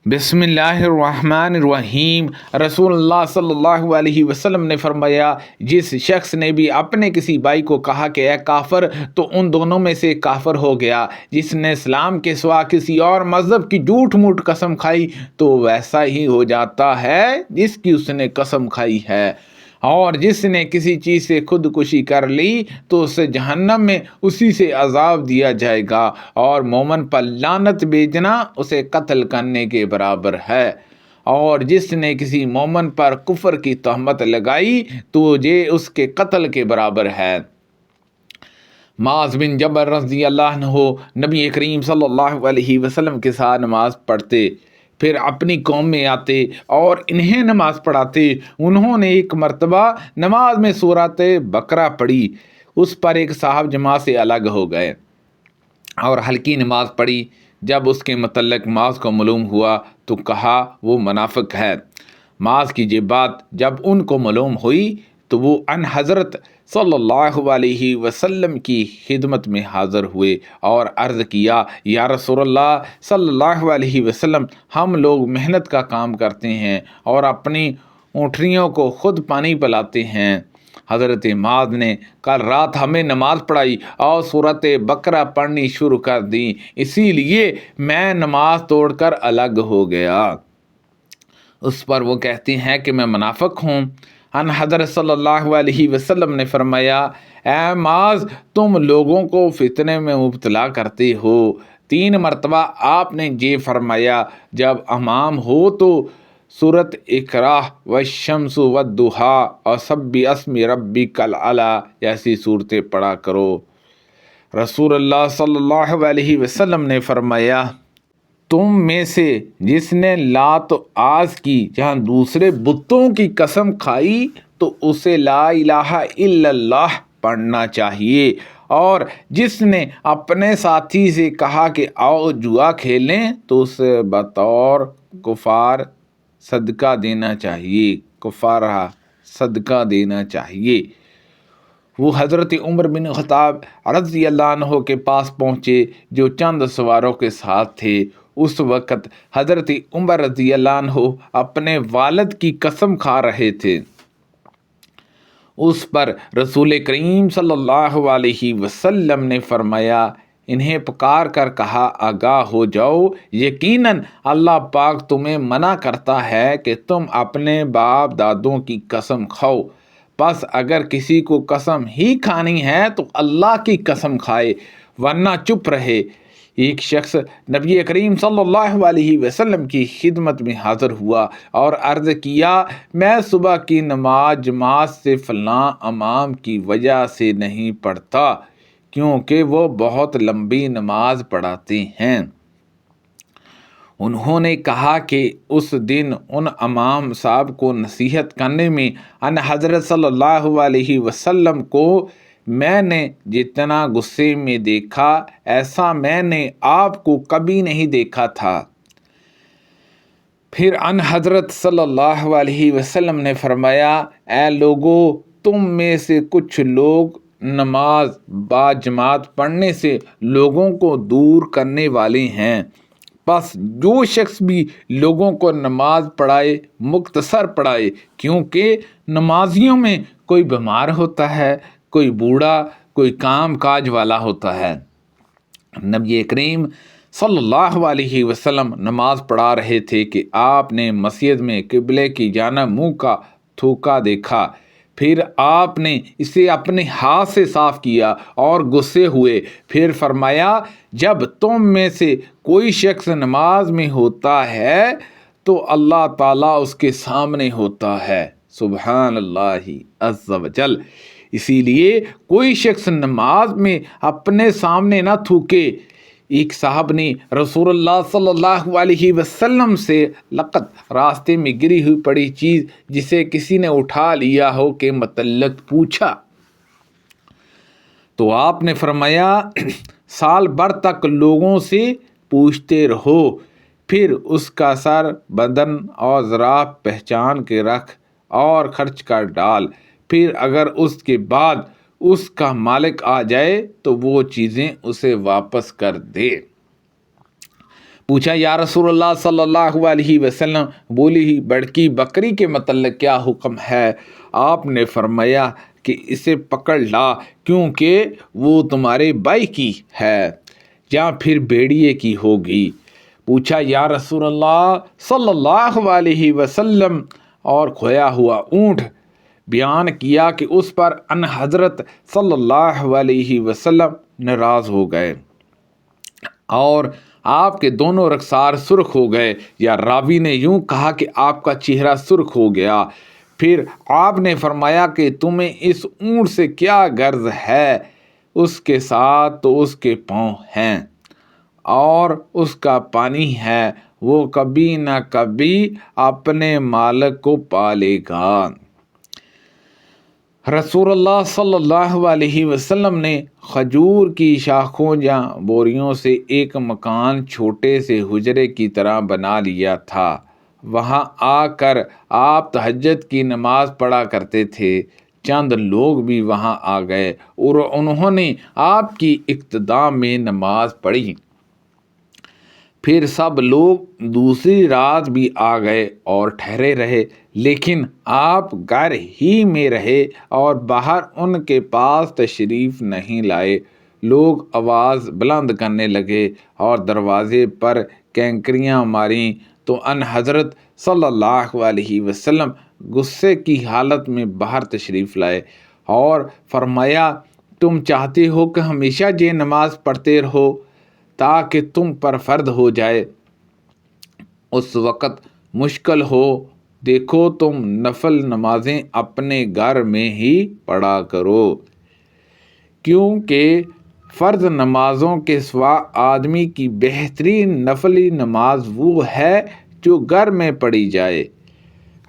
بسم اللہ الرحمن الرحیم۔ رسول اللہ صلی اللہ علیہ وسلم نے فرمایا، جس شخص نے بھی اپنے کسی بھائی کو کہا کہ اے کافر، تو ان دونوں میں سے کافر ہو گیا۔ جس نے اسلام کے سوا کسی اور مذہب کی جھوٹ موٹ قسم کھائی تو ویسا ہی ہو جاتا ہے جس کی اس نے قسم کھائی ہے، اور جس نے کسی چیز سے خودکشی کر لی تو اسے جہنم میں اسی سے عذاب دیا جائے گا، اور مومن پر لعنت بھیجنا اسے قتل کرنے کے برابر ہے، اور جس نے کسی مومن پر کفر کی تہمت لگائی تو یہ اس کے قتل کے برابر ہے۔ معاذ بن جبل رضی اللہ عنہ نبی کریم صلی اللہ علیہ وسلم کے ساتھ نماز پڑھتے، پھر اپنی قوم میں آتے اور انہیں نماز پڑھاتے۔ انہوں نے ایک مرتبہ نماز میں سورۃ بقرہ پڑھی، اس پر ایک صاحب جماعت سے الگ ہو گئے اور ہلکی نماز پڑھی۔ جب اس کے متعلق معاذ کو معلوم ہوا تو کہا وہ منافق ہے۔ معاذ کی یہ بات جب ان کو معلوم ہوئی تو وہ ان حضرت صلی اللہ علیہ وسلم کی خدمت میں حاضر ہوئے اور عرض کیا، یا رسول اللہ صلی اللہ علیہ وسلم، ہم لوگ محنت کا کام کرتے ہیں اور اپنی اونٹنیوں کو خود پانی پلاتے ہیں۔ حضرت معاذ نے کل رات ہمیں نماز پڑھائی اور سورۃ بقرہ پڑھنی شروع کر دی، اسی لیے میں نماز توڑ کر الگ ہو گیا۔ اس پر وہ کہتے ہیں کہ میں منافق ہوں۔ ان حضرت صلی اللہ علیہ وسلم نے فرمایا، اے معاذ، تم لوگوں کو فتنے میں مبتلا کرتے ہو۔ 3 مرتبہ آپ نے یہ فرمایا، جب امام ہو تو سورۃ اقرا والشمس والضحیٰ اور سبح اسم ربک الاعلیٰ جیسی صورتیں پڑھا کرو۔ رسول اللہ صلی اللہ علیہ وسلم نے فرمایا، تم میں سے جس نے لات و عاز کی جہاں دوسرے بتوں کی قسم کھائی تو اسے لا الہ الا اللہ پڑھنا چاہیے، اور جس نے اپنے ساتھی سے کہا کہ آؤ جوا کھیلیں تو اسے بطور کفار صدقہ دینا چاہیے، کفارہ صدقہ دینا چاہیے۔ وہ حضرت عمر بن خطاب رضی اللہ عنہ کے پاس پہنچے جو چند سواروں کے ساتھ تھے۔ اس وقت حضرت عمر رضی اللہ عنہ اپنے والد کی قسم کھا رہے تھے۔ اس پر رسول کریم صلی اللہ علیہ وسلم نے فرمایا، انہیں پکار کر کہا، آگاہ ہو جاؤ، یقیناً اللہ پاک تمہیں منع کرتا ہے کہ تم اپنے باپ دادوں کی قسم کھاؤ، پس اگر کسی کو قسم ہی کھانی ہے تو اللہ کی قسم کھائے، ورنہ چپ رہے۔ ایک شخص نبی کریم صلی اللہ علیہ وسلم کی خدمت میں حاضر ہوا اور عرض کیا، میں صبح کی نماز جماعت سے فلاں امام کی وجہ سے نہیں پڑھتا کیونکہ وہ بہت لمبی نماز پڑھاتے ہیں۔ انہوں نے کہا کہ اس دن ان امام صاحب کو نصیحت کرنے میں ان حضرت صلی اللہ علیہ وسلم کو میں نے جتنا غصے میں دیکھا ایسا میں نے آپ کو کبھی نہیں دیکھا تھا۔ پھر ان حضرت صلی اللہ علیہ وسلم نے فرمایا، اے لوگو، تم میں سے کچھ لوگ نماز با جماعت پڑھنے سے لوگوں کو دور کرنے والے ہیں، پس جو شخص بھی لوگوں کو نماز پڑھائے مختصر پڑھائے، کیونکہ نمازیوں میں کوئی بیمار ہوتا ہے، کوئی بوڑھا، کوئی کام کاج والا ہوتا ہے۔ نبی کریم صلی اللہ علیہ وسلم نماز پڑھا رہے تھے کہ آپ نے مسجد میں قبلے کی جانب منہ کا تھوکا دیکھا، پھر آپ نے اسے اپنے ہاتھ سے صاف کیا اور غصے ہوئے، پھر فرمایا، جب تم میں سے کوئی شخص نماز میں ہوتا ہے تو اللہ تعالیٰ اس کے سامنے ہوتا ہے، سبحان اللہ عز و جل۔ اسی لیے کوئی شخص نماز میں اپنے سامنے نہ تھوکے۔ ایک صاحب نے رسول اللہ صلی اللہ علیہ وسلم سے لقط راستے میں گری ہوئی پڑی چیز جسے کسی نے اٹھا لیا ہو کے متعلق پوچھا تو آپ نے فرمایا، سال بھر تک لوگوں سے پوچھتے رہو، پھر اس کا سر بدن اور ذراع پہچان کے رکھ اور خرچ کر ڈال، پھر اگر اس کے بعد اس کا مالک آ جائے تو وہ چیزیں اسے واپس کر دے۔ پوچھا یا رسول اللہ صلی اللہ علیہ وسلم بولی بڑکی بکری کے متعلق کیا حکم ہے؟ آپ نے فرمایا کہ اسے پکڑ لا کیونکہ وہ تمہارے بھائی کی ہے یا پھر بھیڑیے کی ہوگی۔ پوچھا یا رسول اللہ صلی اللہ علیہ وسلم اور کھویا ہوا اونٹ؟ بیان کیا کہ اس پر ان حضرت صلی اللہ علیہ وسلم ناراض ہو گئے اور آپ کے دونوں رخسار سرخ ہو گئے، یا راوی نے یوں کہا کہ آپ کا چہرہ سرخ ہو گیا۔ پھر آپ نے فرمایا کہ تمہیں اس اونٹ سے کیا غرض ہے؟ اس کے ساتھ تو اس کے پاؤں ہیں اور اس کا پانی ہے، وہ کبھی نہ کبھی اپنے مالک کو پالے گا۔ رسول اللہ صلی اللہ علیہ وسلم نے کھجور کی شاخوں یا بوریوں سے ایک مکان چھوٹے سے حجرے کی طرح بنا لیا تھا۔ وہاں آ کر آپ تہجد کی نماز پڑھا کرتے تھے۔ چند لوگ بھی وہاں آ گئے اور انہوں نے آپ کی اقتداء میں نماز پڑھی۔ پھر سب لوگ دوسری رات بھی آ گئے اور ٹھہرے رہے، لیکن آپ گھر ہی میں رہے اور باہر ان کے پاس تشریف نہیں لائے۔ لوگ آواز بلند کرنے لگے اور دروازے پر کینکریاں ماریں تو ان حضرت صلی اللہ علیہ وسلم غصے کی حالت میں باہر تشریف لائے اور فرمایا تم چاہتے ہو کہ ہمیشہ یہ نماز پڑھتے رہو تاکہ تم پر فرض ہو جائے؟ اس وقت مشکل ہو، دیکھو تم نفل نمازیں اپنے گھر میں ہی پڑھا کرو، کیونکہ فرض نمازوں کے سوا آدمی کی بہترین نفلی نماز وہ ہے جو گھر میں پڑھی جائے۔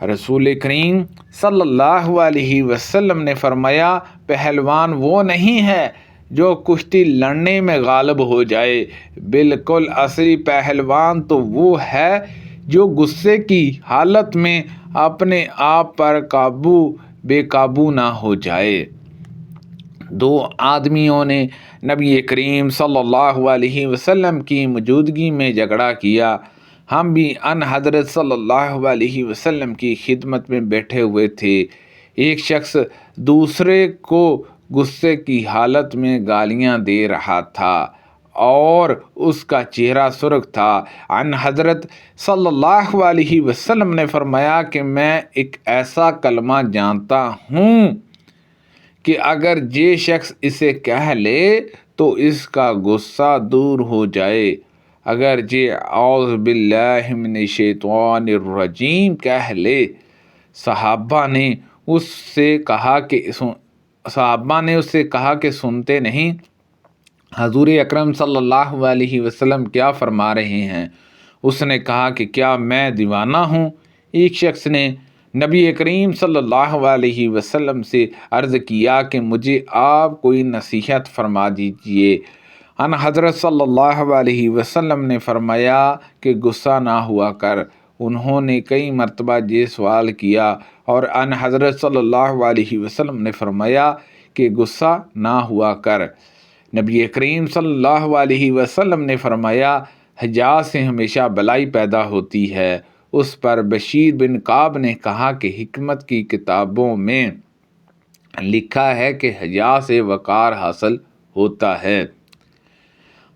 رسول کریم صلی اللہ علیہ وسلم نے فرمایا پہلوان وہ نہیں ہے جو کشتی لڑنے میں غالب ہو جائے، بالکل اصلی پہلوان تو وہ ہے جو غصے کی حالت میں اپنے آپ پر بے قابو نہ ہو جائے۔ دو آدمیوں نے نبی کریم صلی اللہ علیہ وسلم کی موجودگی میں جھگڑا کیا۔ ہم بھی ان حضرت صلی اللہ علیہ وسلم کی خدمت میں بیٹھے ہوئے تھے۔ ایک شخص دوسرے کو غصے کی حالت میں گالیاں دے رہا تھا اور اس کا چہرہ سرخ تھا۔ ان حضرت صلی اللہ علیہ وسلم نے فرمایا کہ میں ایک ایسا کلمہ جانتا ہوں کہ اگر یہ شخص اسے کہہ لے تو اس کا غصہ دور ہو جائے۔ اگر یہ اعوذ باللہ من الشیطان الرجیم کہہ لے۔ صحابہ نے اس سے کہا کہ سنتے نہیں، حضور اکرم صلی اللہ علیہ وسلم کیا فرما رہے ہیں؟ اس نے کہا کہ کیا میں دیوانہ ہوں؟ ایک شخص نے نبی کریم صلی اللہ علیہ وسلم سے عرض کیا کہ مجھے آپ کوئی نصیحت فرما دیجئے۔ ان حضرت صلی اللہ علیہ وسلم نے فرمایا کہ غصہ نہ ہوا کر۔ انہوں نے کئی مرتبہ یہ سوال کیا اور ان حضرت صلی اللہ علیہ وسلم نے فرمایا کہ غصہ نہ ہوا کر۔ نبی کریم صلی اللہ علیہ وسلم نے فرمایا حجاز سے ہمیشہ بلائی پیدا ہوتی ہے۔ اس پر بشیر بن کعب نے کہا کہ حکمت کی کتابوں میں لکھا ہے کہ حیا سے وقار حاصل ہوتا ہے،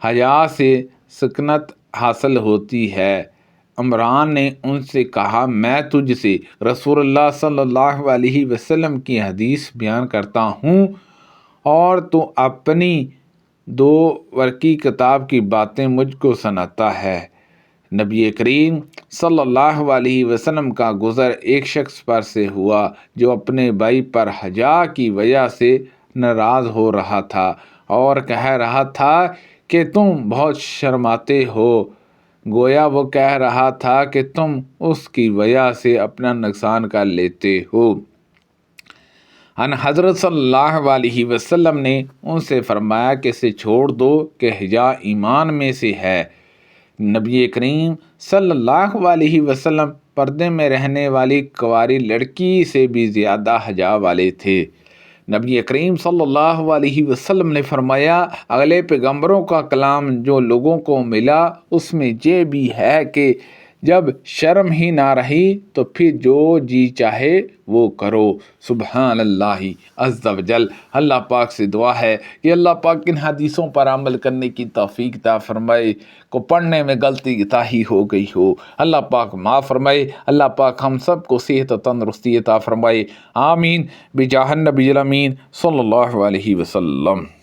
حیا سے سکنت حاصل ہوتی ہے۔ عمران نے ان سے کہا میں تجھ سے رسول اللہ صلی اللہ علیہ وسلم کی حدیث بیان کرتا ہوں اور تو اپنی 2 ورقی کتاب کی باتیں مجھ کو سناتا ہے۔ نبی کریم صلی اللہ علیہ وسلم کا گزر ایک شخص پر سے ہوا جو اپنے بھائی پر حیا کی وجہ سے ناراض ہو رہا تھا اور کہہ رہا تھا کہ تم بہت شرماتے ہو، گویا وہ کہہ رہا تھا کہ تم اس کی وجہ سے اپنا نقصان کر لیتے ہو۔ ان حضرت صلی اللہ علیہ وسلم نے ان سے فرمایا کہ اسے چھوڑ دو کہ حیا ایمان میں سے ہے۔ نبی کریم صلی اللہ علیہ وسلم پردے میں رہنے والی کنواری لڑکی سے بھی زیادہ حیا والے تھے۔ نبی کریم صلی اللہ علیہ وسلم نے فرمایا اگلے پیغمبروں کا کلام جو لوگوں کو ملا اس میں یہ بھی ہے کہ جب شرم ہی نہ رہی تو پھر جو جی چاہے وہ کرو۔ سبحان اللہ عز و جل۔ اللہ پاک سے دعا ہے کہ اللہ پاک ان حدیثوں پر عمل کرنے کی توفیق عطا فرمائے۔ کو پڑھنے میں غلطی تاہی ہو گئی ہو اللہ پاک معاف فرمائے۔ اللہ پاک ہم سب کو صحت و تندرستی عطا فرمائے۔ آمین بجاہ النبی الامین صلی اللہ علیہ وسلم۔